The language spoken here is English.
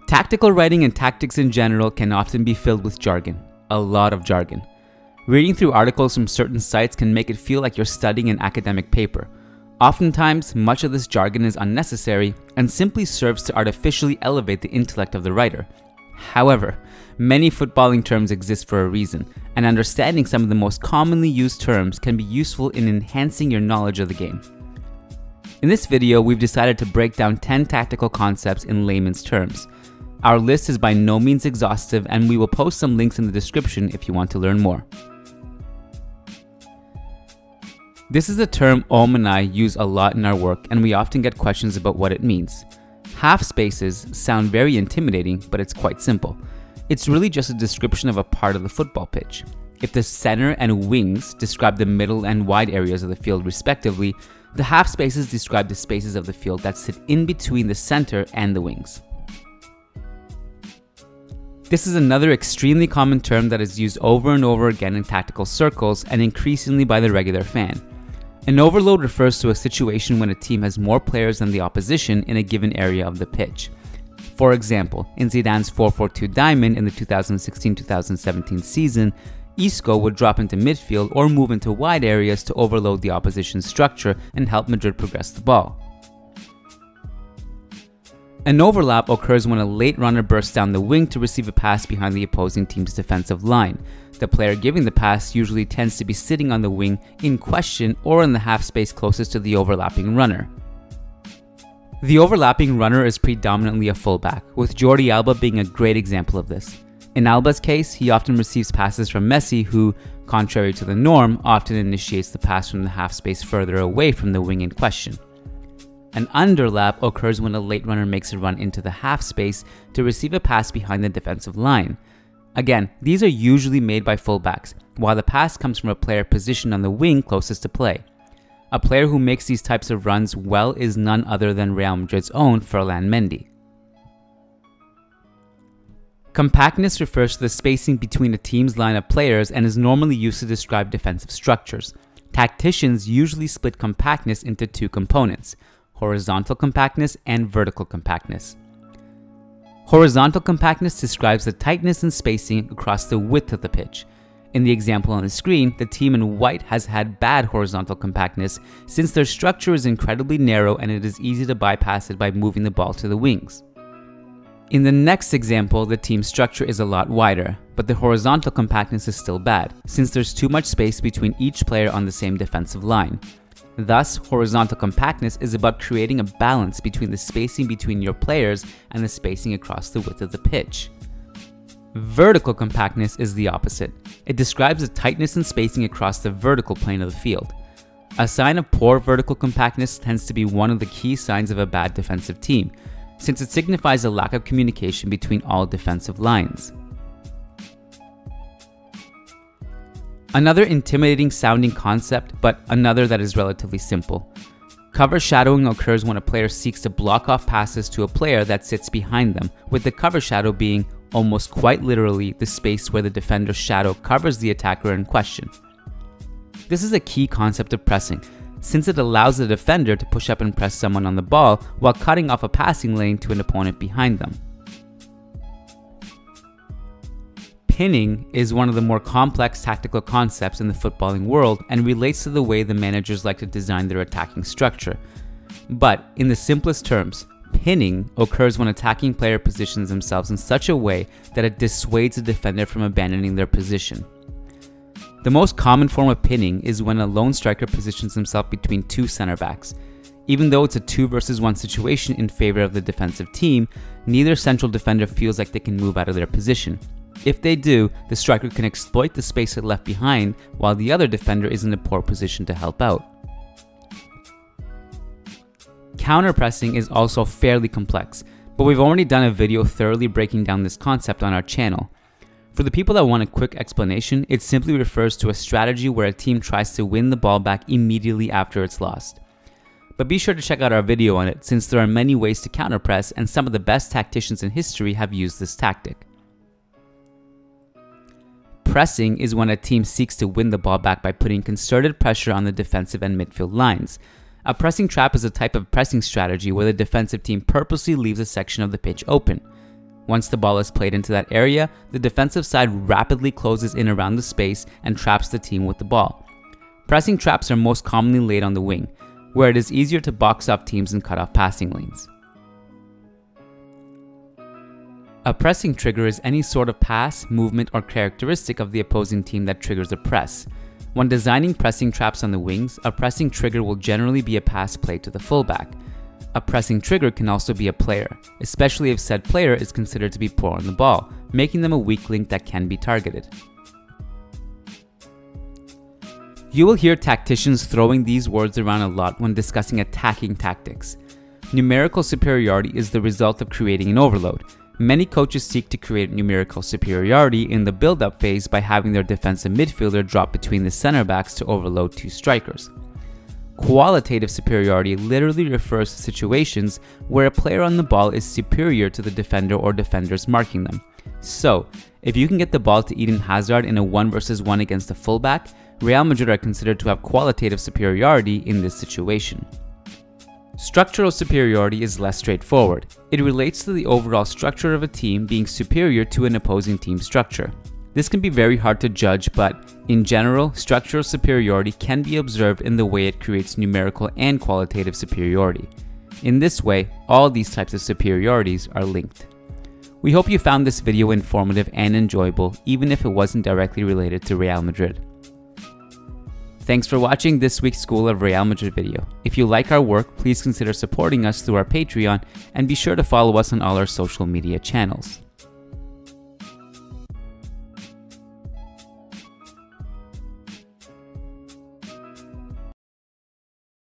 Tactical writing and tactics in general can often be filled with jargon, a lot of jargon. Reading through articles from certain sites can make it feel like you're studying an academic paper. Oftentimes, much of this jargon is unnecessary and simply serves to artificially elevate the intellect of the writer. However, many footballing terms exist for a reason, and understanding some of the most commonly used terms can be useful in enhancing your knowledge of the game. In this video, we've decided to break down 10 tactical concepts in layman's terms. Our list is by no means exhaustive, and we will post some links in the description if you want to learn more. This is a term Om and I use a lot in our work, and we often get questions about what it means. Half spaces sound very intimidating, but it's quite simple. It's really just a description of a part of the football pitch. If the center and wings describe the middle and wide areas of the field respectively, the half spaces describe the spaces of the field that sit in between the center and the wings. This is another extremely common term that is used over and over again in tactical circles and increasingly by the regular fan. An overload refers to a situation when a team has more players than the opposition in a given area of the pitch. For example, in Zidane's 4-4-2 diamond in the 2016-2017 season, Isco would drop into midfield or move into wide areas to overload the opposition's structure and help Madrid progress the ball. An overlap occurs when a late runner bursts down the wing to receive a pass behind the opposing team's defensive line. The player giving the pass usually tends to be sitting on the wing in question or in the half space closest to the overlapping runner. The overlapping runner is predominantly a fullback, with Jordi Alba being a great example of this. In Alba's case, he often receives passes from Messi, who, contrary to the norm, often initiates the pass from the half space further away from the wing in question. An underlap occurs when a late runner makes a run into the half space to receive a pass behind the defensive line. Again, these are usually made by fullbacks, while the pass comes from a player positioned on the wing closest to play. A player who makes these types of runs well is none other than Real Madrid's own Ferland Mendy. Compactness refers to the spacing between a team's line of players and is normally used to describe defensive structures. Tacticians usually split compactness into two components: horizontal compactness and vertical compactness. Horizontal compactness describes the tightness and spacing across the width of the pitch. In the example on the screen, the team in white has had bad horizontal compactness since their structure is incredibly narrow and it is easy to bypass it by moving the ball to the wings. In the next example, the team's structure is a lot wider, but the horizontal compactness is still bad, since there's too much space between each player on the same defensive line. Thus, horizontal compactness is about creating a balance between the spacing between your players and the spacing across the width of the pitch. Vertical compactness is the opposite. It describes the tightness and spacing across the vertical plane of the field. A sign of poor vertical compactness tends to be one of the key signs of a bad defensive team, since it signifies a lack of communication between all defensive lines. Another intimidating sounding concept, but another that is relatively simple. Cover shadowing occurs when a player seeks to block off passes to a player that sits behind them, with the cover shadow being, almost quite literally, the space where the defender's shadow covers the attacker in question. This is a key concept of pressing, since it allows the defender to push up and press someone on the ball while cutting off a passing lane to an opponent behind them. Pinning is one of the more complex tactical concepts in the footballing world and relates to the way the managers like to design their attacking structure. But in the simplest terms, pinning occurs when attacking player positions themselves in such a way that it dissuades the defender from abandoning their position. The most common form of pinning is when a lone striker positions himself between two center backs. Even though it's a 2 versus 1 situation in favor of the defensive team, neither central defender feels like they can move out of their position. If they do, the striker can exploit the space it left behind, while the other defender is in a poor position to help out. Counterpressing is also fairly complex, but we've already done a video thoroughly breaking down this concept on our channel. For the people that want a quick explanation, it simply refers to a strategy where a team tries to win the ball back immediately after it's lost. But be sure to check out our video on it, since there are many ways to counterpress and some of the best tacticians in history have used this tactic. Pressing is when a team seeks to win the ball back by putting concerted pressure on the defensive and midfield lines. A pressing trap is a type of pressing strategy where the defensive team purposely leaves a section of the pitch open. Once the ball is played into that area, the defensive side rapidly closes in around the space and traps the team with the ball. Pressing traps are most commonly laid on the wing, where it is easier to box off teams and cut off passing lanes. A pressing trigger is any sort of pass, movement, or characteristic of the opposing team that triggers a press. When designing pressing traps on the wings, a pressing trigger will generally be a pass play to the fullback. A pressing trigger can also be a player, especially if said player is considered to be poor on the ball, making them a weak link that can be targeted. You will hear tacticians throwing these words around a lot when discussing attacking tactics. Numerical superiority is the result of creating an overload. Many coaches seek to create numerical superiority in the build-up phase by having their defensive midfielder drop between the center backs to overload two strikers. Qualitative superiority literally refers to situations where a player on the ball is superior to the defender or defenders marking them. So, if you can get the ball to Eden Hazard in a 1 versus 1 against a fullback, Real Madrid are considered to have qualitative superiority in this situation. Structural superiority is less straightforward. It relates to the overall structure of a team being superior to an opposing team's structure. This can be very hard to judge, but in general, structural superiority can be observed in the way it creates numerical and qualitative superiority. In this way, all these types of superiorities are linked. We hope you found this video informative and enjoyable, even if it wasn't directly related to Real Madrid. Thanks for watching this week's School of Real Madrid video. If you like our work, please consider supporting us through our Patreon and be sure to follow us on all our social media channels.